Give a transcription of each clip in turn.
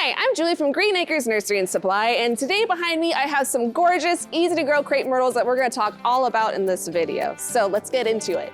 Hi, I'm Julie from Green Acres Nursery and Supply, and today behind me I have some gorgeous, easy to grow crepe myrtles that we're going to talk all about in this video. So let's get into it.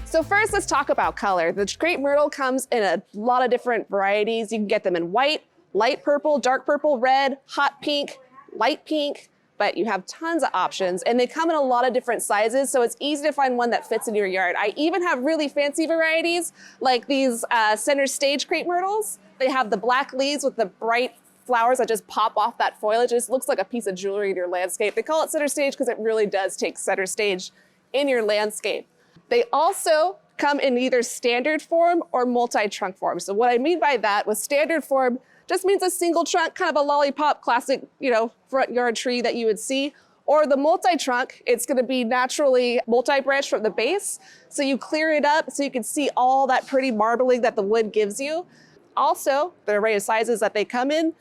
So first, let's talk about color. The crepe myrtle comes in a lot of different varieties. You can get them in white, light purple, dark purple, red, hot pink, light pink, but you have tons of options, and they come in a lot of different sizes, so it's easy to find one that fits in your yard. I even have really fancy varieties, like these center stage crepe myrtles. They have the black leaves with the bright flowers that just pop off that foliage. It just looks like a piece of jewelry in your landscape. They call it center stage because it really does take center stage in your landscape. They also come in either standard form or multi-trunk form. So what I mean by that, with standard form, just means a single trunk, kind of a lollipop classic, front yard tree that you would see. Or the multi-trunk, it's gonna be naturally multi-branch from the base. So you clear it up so you can see all that pretty marbling that the wood gives you. Also, the array of sizes that they come in,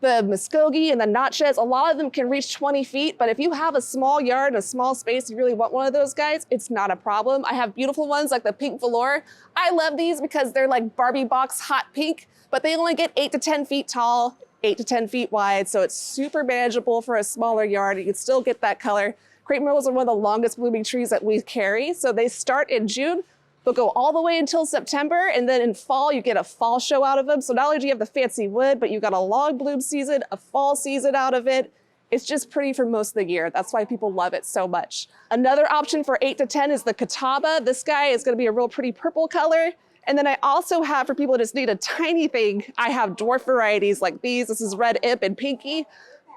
the Muskogee and the notches, a lot of them can reach 20 feet, but if you have a small yard and a small space, you really want one of those guys, it's not a problem. I have beautiful ones like the pink velour. I love these because they're like Barbie box hot pink, but they only get 8 to 10 feet tall, 8 to 10 feet wide, so it's super manageable for a smaller yard. You can still get that color. Crepe myrtles are one of the longest blooming trees that we carry, so they start in June. They'll go all the way until September, and then in fall, you get a fall show out of them. So not only do you have the fancy wood, but you got a long bloom season, a fall season out of it. It's just pretty for most of the year. That's why people love it so much. Another option for 8 to 10 is the Catawba. This guy is gonna be a real pretty purple color. And then I also have, for people who just need a tiny thing, I have dwarf varieties like these. This is Red Imp and Pinky.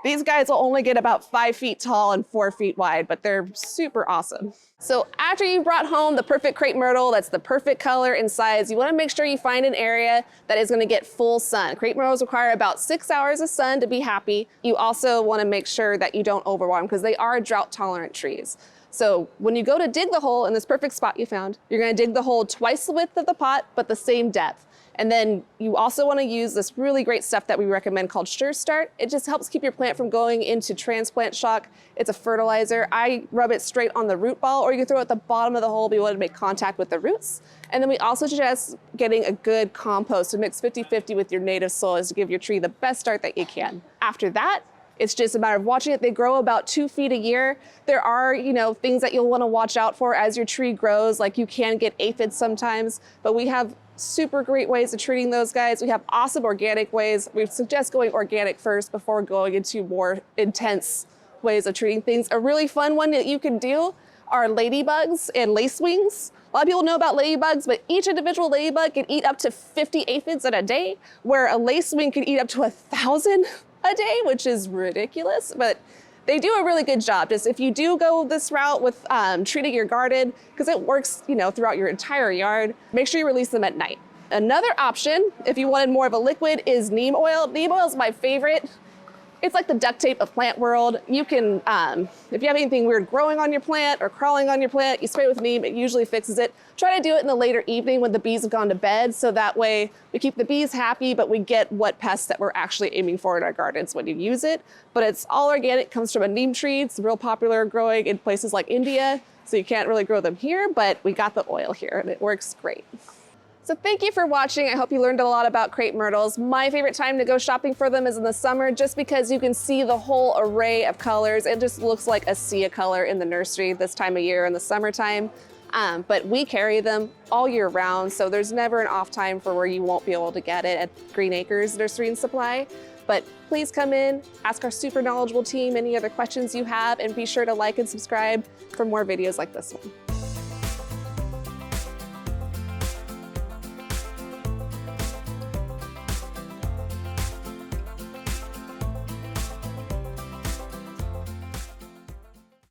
These guys will only get about 5 feet tall and 4 feet wide, but they're super awesome. So after you brought home the perfect crepe myrtle, that's the perfect color and size, you wanna make sure you find an area that is gonna get full sun. Crepe myrtles require about 6 hours of sun to be happy. You also wanna make sure that you don't overwater them because they are drought tolerant trees. So when you go to dig the hole in this perfect spot you found, you're gonna dig the hole twice the width of the pot, but the same depth. And then you also wanna use this really great stuff that we recommend called Sure Start. It just helps keep your plant from going into transplant shock. It's a fertilizer. I rub it straight on the root ball, or you can throw it at the bottom of the hole if you want to make contact with the roots. And then we also suggest getting a good compost to mix 50-50 with your native soils to give your tree the best start that you can. After that, it's just a matter of watching it. They grow about 2 feet a year. There are, things that you'll want to watch out for as your tree grows, like you can get aphids sometimes, but we have super great ways of treating those guys. We have awesome organic ways. We suggest going organic first before going into more intense ways of treating things. A really fun one that you can do are ladybugs and lacewings. A lot of people know about ladybugs, but each individual ladybug can eat up to 50 aphids in a day, where a lacewing can eat up to 1,000 a day, which is ridiculous, but they do a really good job. Just if you do go this route with treating your garden, because it works, throughout your entire yard, make sure you release them at night. Another option, if you wanted more of a liquid, is neem oil. Neem oil is my favorite. It's like the duct tape of plant world. You can, if you have anything weird growing on your plant or crawling on your plant, you spray it with neem, it usually fixes it. Try to do it in the later evening when the bees have gone to bed, so that way we keep the bees happy, but we get what pests that we're actually aiming for in our gardens when you use it. But it's all organic, comes from a neem tree. It's real popular growing in places like India, so you can't really grow them here, but we got the oil here and it works great. So thank you for watching. I hope you learned a lot about crepe myrtles. My favorite time to go shopping for them is in the summer, just because you can see the whole array of colors. It just looks like a sea of color in the nursery this time of year in the summertime. But we carry them all year round, so there's never an off time for where you won't be able to get it at Green Acres Nursery and Supply. But please come in, ask our super knowledgeable team any other questions you have, and be sure to like and subscribe for more videos like this one.